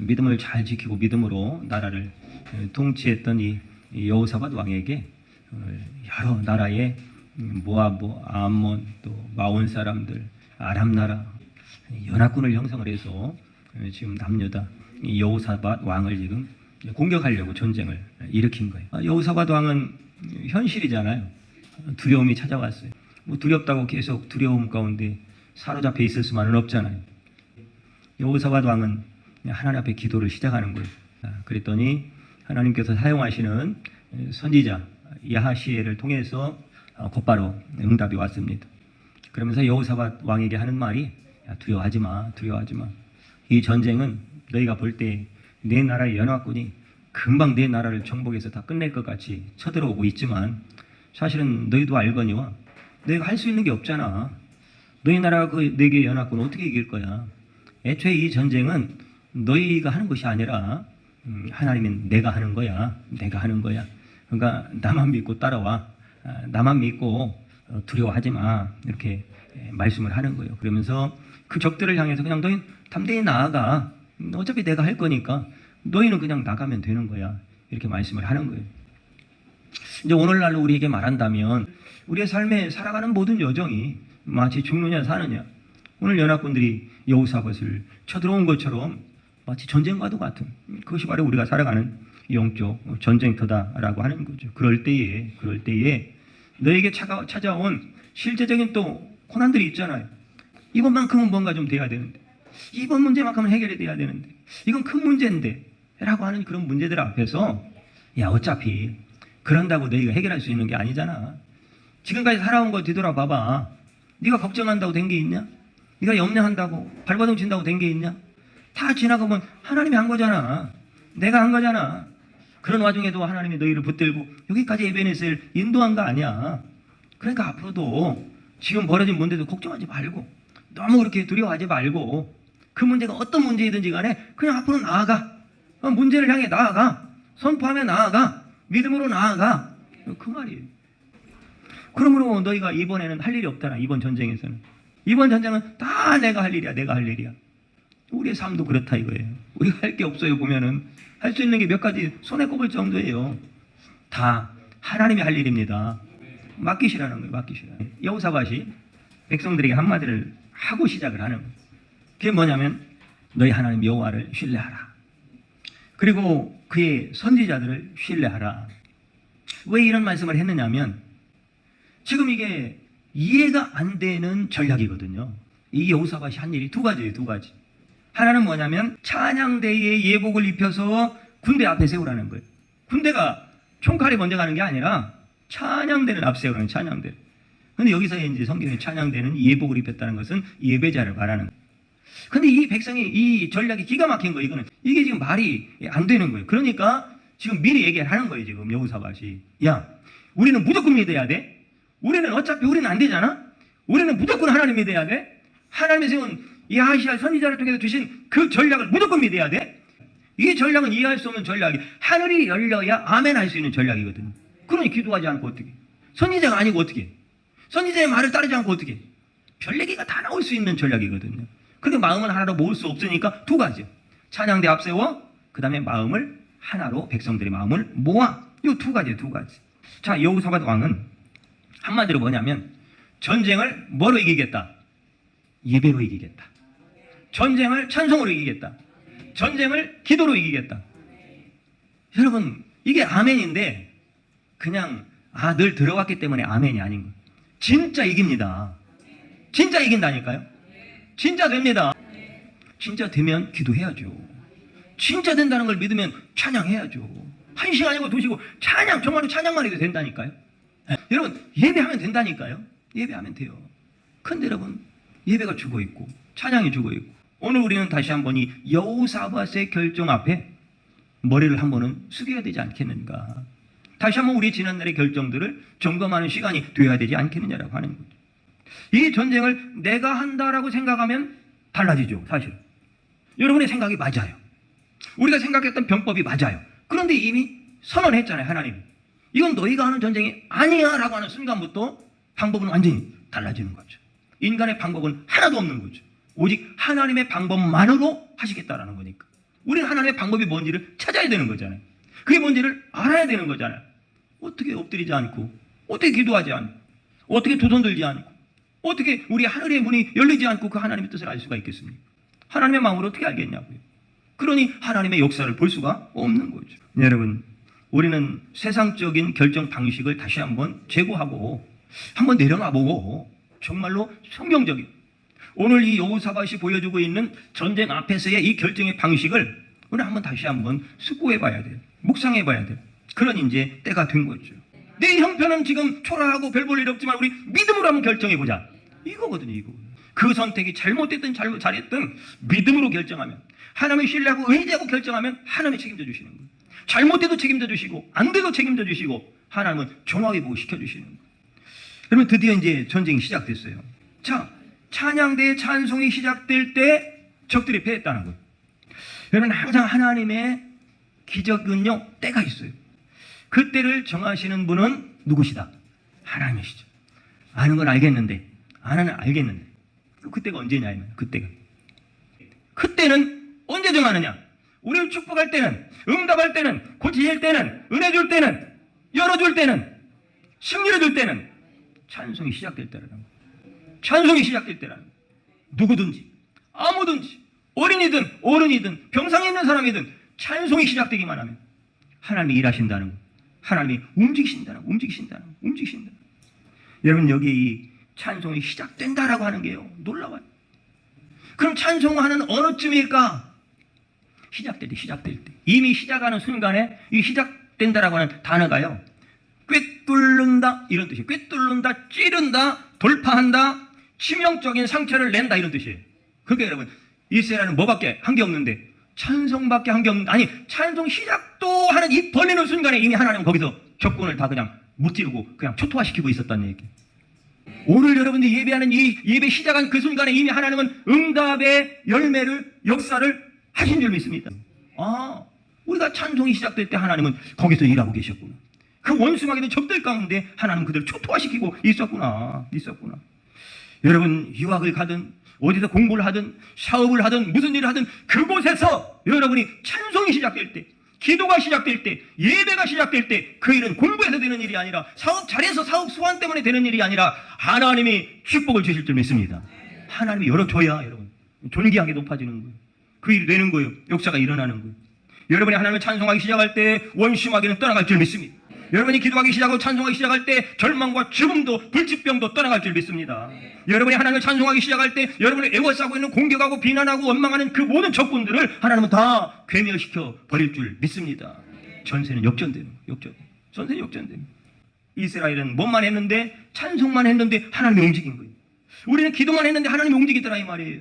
믿음을 잘 지키고 믿음으로 나라를 통치했던 이 여호사밧 왕에게 여러 나라의 모압, 암몬, 또 마온 사람들, 아람 나라 연합군을 형성을 해서 지금 남유다 이 여호사밧 왕을 지금 공격하려고 전쟁을 일으킨 거예요. 여호사밧 왕은 현실이잖아요. 두려움이 찾아왔어요. 뭐 두렵다고 계속 두려움 가운데 사로잡혀 있을 수만은 없잖아요. 여호사밧 왕은 하나님 앞에 기도를 시작하는 거예요. 그랬더니 하나님께서 사용하시는 선지자 야하시엘을 통해서 곧바로 응답이 왔습니다. 그러면서 여호사밧 왕에게 하는 말이 두려워하지 마, 두려워하지 마. 이 전쟁은 너희가 볼 때 내 나라의 연합군이 금방 내 나라를 정복해서 다 끝낼 것 같이 쳐들어오고 있지만 사실은 너희도 알거니와 너희가 할 수 있는 게 없잖아. 너희 나라가 그 네 개의 연합군 어떻게 이길 거야? 애초에 이 전쟁은 너희가 하는 것이 아니라 하나님은 내가 하는 거야. 내가 하는 거야. 그러니까 나만 믿고 따라와. 나만 믿고 두려워하지 마. 이렇게 말씀을 하는 거예요. 그러면서 그 적들을 향해서 그냥 너희 담대히 나아가. 어차피 내가 할 거니까 너희는 그냥 나가면 되는 거야. 이렇게 말씀을 하는 거예요. 이제 오늘날로 우리에게 말한다면 우리의 삶에 살아가는 모든 여정이 마치 죽느냐 사느냐. 오늘 연합군들이 여호사밧을 쳐들어온 것처럼 마치 전쟁과도 같은 그것이 바로 우리가 살아가는 영적 전쟁터다라고 하는 거죠. 그럴 때에 너에게 찾아온 실제적인 또 고난들이 있잖아요. 이것만큼은 뭔가 좀 돼야 되는데, 이번 문제만큼은 해결이 돼야 되는데, 이건 큰 문제인데 라고 하는 그런 문제들 앞에서 야 어차피 그런다고 너희가 해결할 수 있는 게 아니잖아. 지금까지 살아온 거 뒤돌아봐봐. 네가 걱정한다고 된 게 있냐? 네가 염려한다고 발버둥 친다고 된 게 있냐? 다 지나가면 하나님이 한 거잖아. 내가 한 거잖아. 그런 와중에도 하나님이 너희를 붙들고 여기까지 에베네셀 인도한 거 아니야. 그러니까 앞으로도 지금 벌어진 문제도 걱정하지 말고 너무 그렇게 두려워하지 말고 그 문제가 어떤 문제이든지 간에 그냥 앞으로 나아가. 문제를 향해 나아가. 선포하며 나아가. 믿음으로 나아가. 그 말이에요. 그러므로 너희가 이번에는 할 일이 없잖아. 이번 전쟁에서는. 이번 전쟁은 다 내가 할 일이야. 내가 할 일이야. 우리의 삶도 그렇다 이거예요. 우리가 할 게 없어요. 보면은 할 수 있는 게 몇 가지 손에 꼽을 정도예요. 다 하나님이 할 일입니다. 맡기시라는 거예요. 맡기시라. 여호사밧이 백성들에게 한마디를 하고 시작을 하는 거예요. 그게 뭐냐면 너희 하나님 여호와를 신뢰하라. 그리고 그의 선지자들을 신뢰하라. 왜 이런 말씀을 했느냐면 지금 이게 이해가 안 되는 전략이거든요. 이 여호사밧이 한 일이 두 가지예요. 두 가지. 하나는 뭐냐면 찬양대의 예복을 입혀서 군대 앞에 세우라는 거예요. 군대가 총칼이 먼저 가는 게 아니라 찬양대를 앞세우라는 찬양대. 근데 여기서 이제 성경에 찬양대는 예복을 입혔다는 것은 예배자를 말하는 거예요. 근데 이 백성이 이 전략이 기가 막힌 거예요. 이거는 이게 지금 말이 안 되는 거예요. 그러니까 지금 미리 얘기를 하는 거예요. 지금 여호사밧이 야 우리는 무조건 믿어야 돼. 우리는 어차피 우리는 안 되잖아. 우리는 무조건 하나님 믿어야 돼. 하나님이 세운 야하시엘 선지자를 통해서 주신 그 전략을 무조건 믿어야 돼. 이 전략은 이해할 수 없는 전략이 하늘이 열려야 아멘 할 수 있는 전략이거든요. 그러니 기도하지 않고 어떻게 선지자가 아니고 어떻게 선지자의 말을 따르지 않고 어떻게 별 얘기가 다 나올 수 있는 전략이거든요. 근데 마음은 하나로 모을 수 없으니까 두 가지 찬양대 앞세워 그 다음에 마음을 하나로 백성들의 마음을 모아. 이 두 가지 두 가지. 자 여호사밧 왕은 한마디로 뭐냐면 전쟁을 뭐로 이기겠다? 예배로 이기겠다. 전쟁을 찬송으로 이기겠다. 전쟁을 기도로 이기겠다. 여러분 이게 아멘인데 그냥 늘 들어왔기 때문에 아멘이 아닌 거예요. 진짜 이깁니다. 진짜 이긴다니까요. 진짜 됩니다. 진짜 되면 기도해야죠. 진짜 된다는 걸 믿으면 찬양해야죠. 1시간이고 2시고 찬양 정말로 찬양만 해도 된다니까요. 여러분 예배하면 된다니까요. 예배하면 돼요. 근데 여러분 예배가 죽어있고 찬양이 죽어있고 오늘 우리는 다시 한번 이 여호사밧의 결정 앞에 머리를 한 번은 숙여야 되지 않겠는가. 다시 한번 우리 지난날의 결정들을 점검하는 시간이 되어야 되지 않겠느냐라고 하는 거죠. 이 전쟁을 내가 한다라고 생각하면 달라지죠. 사실 여러분의 생각이 맞아요. 우리가 생각했던 병법이 맞아요. 그런데 이미 선언했잖아요. 하나님 이건 너희가 하는 전쟁이 아니야 라고 하는 순간부터 방법은 완전히 달라지는 거죠. 인간의 방법은 하나도 없는 거죠. 오직 하나님의 방법만으로 하시겠다라는 거니까. 우리는 하나님의 방법이 뭔지를 찾아야 되는 거잖아요. 그게 뭔지를 알아야 되는 거잖아요. 어떻게 엎드리지 않고, 어떻게 기도하지 않고, 어떻게 두 손 들지 않고, 어떻게 우리 하늘의 문이 열리지 않고 그 하나님의 뜻을 알 수가 있겠습니까? 하나님의 마음을 어떻게 알겠냐고요. 그러니 하나님의 역사를 볼 수가 없는 거죠. 여러분, 우리는 세상적인 결정 방식을 다시 한번 재고하고 한번 내려놔보고 정말로 성경적인 오늘 이 여호사밧이 보여주고 있는 전쟁 앞에서의 이 결정의 방식을 우리 한번 다시 한번 숙고해봐야 돼요. 묵상해봐야 돼요. 그런 이제 때가 된 거죠. 내 형편은 지금 초라하고 별 볼 일 없지만 우리 믿음으로 한번 결정해보자. 이거거든요. 이거. 그 선택이 잘못됐든 잘했든 믿음으로 결정하면, 하나님을 신뢰하고 의지하고 결정하면 하나님이 책임져 주시는 거예요. 잘못돼도 책임져 주시고 안 돼도 책임져 주시고 하나님은 정확히 보고 시켜주시는 거예요. 그러면 드디어 이제 전쟁이 시작됐어요. 자, 찬양대의 찬송이 시작될 때 적들이 패했다는 거예요. 여러분, 항상 하나님의 기적은요 때가 있어요. 그 때를 정하시는 분은 누구시다? 하나님이시죠. 아는 건 알겠는데, 아는 알겠는데 그때가 언제냐? 그때는 언제 정하느냐? 우리를 축복할 때는, 응답할 때는, 고치실 때는, 은혜 줄 때는, 열어줄 때는, 승리를 줄 때는 찬송이 시작될 때라는 거예요. 찬송이 시작될 때라는 거예요. 누구든지, 아무든지, 어린이든 어른이든 병상에 있는 사람이든 찬송이 시작되기만 하면 하나님이 일하신다는 거예요. 하나님이 움직이신다는 거예요. 여러분, 여기 이 찬송이 시작된다라고 하는 게요 놀라워요. 그럼 찬송하는 어느쯤일까? 시작될 때. 이미 시작하는 순간에 이 시작된다라고 하는 단어가요, 꿰뚫는다 이런 뜻이에요. 꿰뚫는다, 찌른다, 돌파한다, 치명적인 상처를 낸다 이런 뜻이에요. 그러니까 여러분, 이스라엘은 뭐밖에 한 게 없는데, 찬송밖에 한 게 없는데, 아니 찬송 시작도 하는 입 벌리는 순간에 이미 하나님은 거기서 적군을 다 그냥 무찌르고 그냥 초토화시키고 있었다는 얘기예요. 오늘 여러분들이 예배하는 이 예배 시작한 그 순간에 이미 하나님은 응답의 열매를, 역사를 하신 줄 믿습니다. 아, 우리가 찬송이 시작될 때 하나님은 거기서 일하고 계셨구나. 그 원수막이던 적들 가운데 하나님은 그들을 초토화시키고 있었구나. 여러분, 유학을 가든 어디서 공부를 하든 사업을 하든 무슨 일을 하든 그곳에서 여러분이 찬송이 시작될 때, 기도가 시작될 때, 예배가 시작될 때, 그 일은 공부해서 되는 일이 아니라, 사업 잘해서 사업 수완 때문에 되는 일이 아니라 하나님이 축복을 주실 줄 믿습니다. 하나님이 열어줘야 여러분 존귀하게 높아지는 거예요. 그 일이 되는 거예요. 역사가 일어나는 거예요. 여러분이 하나님을 찬송하기 시작할 때 원수마귀는 떠나갈 줄 믿습니다. 여러분이 기도하기 시작하고 찬송하기 시작할 때 절망과 죽음도 불치병도 떠나갈 줄 믿습니다. 여러분이 하나님을 찬송하기 시작할 때 여러분을 애워싸고 있는 공격하고 비난하고 원망하는 그 모든 적군들을 하나님은 다 괴멸시켜 버릴 줄 믿습니다. 전세는 역전되는 거예요. 전세는 역전되는 거예요. 이스라엘은 뭐만 했는데, 찬송만 했는데 하나님이 움직인 거예요. 우리는 기도만 했는데 하나님이 움직이더라 이 말이에요.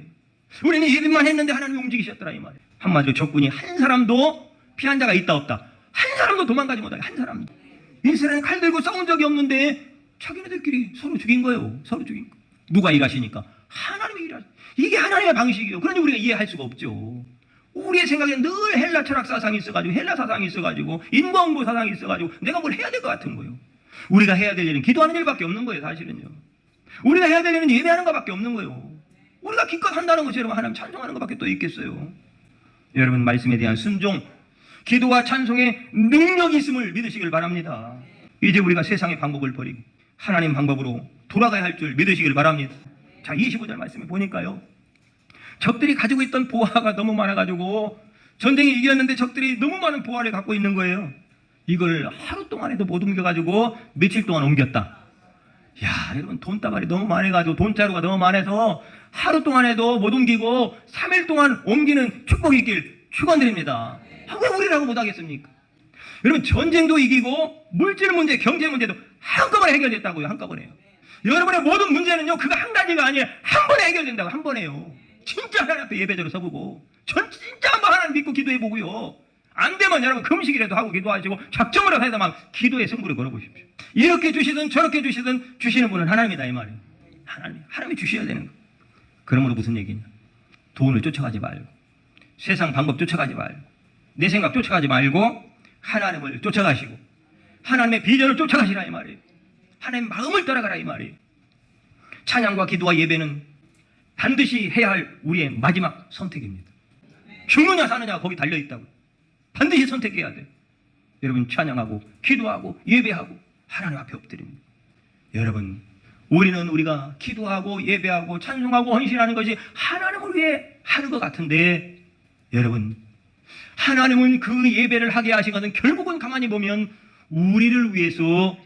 우리는 예배만 했는데 하나님이 움직이셨더라 이 말이에요. 한마디로 적군이 한 사람도 피한 자가 있다 없다. 한 사람도 도망가지 못하게, 한 사람도. 이스라엘은 칼 들고 싸운 적이 없는데 자기네들끼리 서로 죽인 거예요. 누가 일하시니까? 하나님이 일하시. 이게 하나님의 방식이에요. 그러니 우리가 이해할 수가 없죠. 우리의 생각에 늘 헬라 철학 사상이 있어가지고, 헬라 사상이 있어가지고, 인과응보 사상이 있어가지고 내가 뭘 해야 될 것 같은 거예요. 우리가 해야 될 일은 기도하는 일밖에 없는 거예요. 사실은요. 우리가 해야 될 일은 예배하는 것밖에 없는 거예요. 우리가 기껏 한다는 것이 여러분 하나님 찬송하는 것밖에 또 있겠어요. 여러분, 말씀에 대한 순종, 기도와 찬송의 능력이 있음을 믿으시길 바랍니다. 이제 우리가 세상의 방법을 버리고 하나님 방법으로 돌아가야 할 줄 믿으시길 바랍니다. 자, 25절 말씀에 보니까요, 적들이 가지고 있던 보화가 너무 많아가지고 전쟁에 이겼는데 적들이 너무 많은 보화를 갖고 있는 거예요. 이걸 하루 동안에도 못 옮겨가지고 며칠 동안 옮겼다. 야, 여러분, 돈다발이 너무 많아가지고, 돈자루가 너무 많아서 하루 동안에도 못 옮기고 3일 동안 옮기는 축복이 있길 축원드립니다. 왜 우리라고 못하겠습니까? 여러분, 전쟁도 이기고 물질 문제, 경제 문제도 한꺼번에 해결됐다고요. 한꺼번에요. 여러분의 모든 문제는요, 그거 한 가지가 아니에요. 한 번에 해결된다고. 한 번에요. 진짜 하나님 앞에 예배자로 서보고, 전 진짜 한번 하나님 믿고 기도해보고요, 안 되면 여러분 금식이라도 하고 기도하시고 작정을 해서 막 기도의 승부를 걸어보십시오. 이렇게 주시든 저렇게 주시든 주시는 분은 하나님이다 이 말이에요. 하나님이 주셔야 되는 거예요. 그러므로 무슨 얘기냐? 돈을 쫓아가지 말고, 세상 방법 쫓아가지 말고, 내 생각 쫓아가지 말고 하나님을 쫓아가시고 하나님의 비전을 쫓아가시라 이 말이에요. 하나님의 마음을 따라가라 이 말이에요. 찬양과 기도와 예배는 반드시 해야 할 우리의 마지막 선택입니다. 죽느냐 사느냐 거기 달려있다고. 반드시 선택해야 돼. 여러분 찬양하고 기도하고 예배하고 하나님 앞에 엎드립니다. 여러분 우리는 우리가 기도하고 예배하고 찬송하고 헌신하는 것이 하나님을 위해 하는 것 같은데 여러분 하나님은 그 예배를 하게 하신 것은 결국은 가만히 보면 우리를 위해서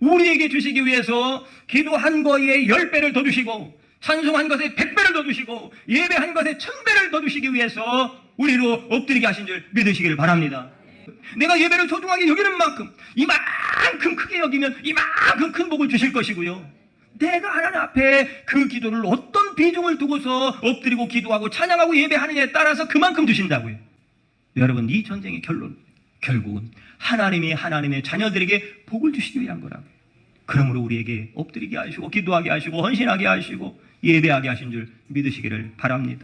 우리에게 주시기 위해서 기도한 거에 10배를 더 주시고 찬송한 것에 100배를 더 주시고 예배한 것에 1000배를 더 주시기 위해서 우리로 엎드리게 하신 줄 믿으시기를 바랍니다. 내가 예배를 소중하게 여기는 만큼 이만큼 크게 여기면 이만큼 큰 복을 주실 것이고요. 내가 하나님 앞에 그 기도를 어떤 비중을 두고서 엎드리고 기도하고 찬양하고 예배하느냐에 따라서 그만큼 주신다고요. 여러분 이 전쟁의 결론 결국은 하나님이 하나님의 자녀들에게 복을 주시기 위한 거라고요. 그러므로 우리에게 엎드리게 하시고 기도하게 하시고 헌신하게 하시고 예배하게 하신 줄 믿으시기를 바랍니다.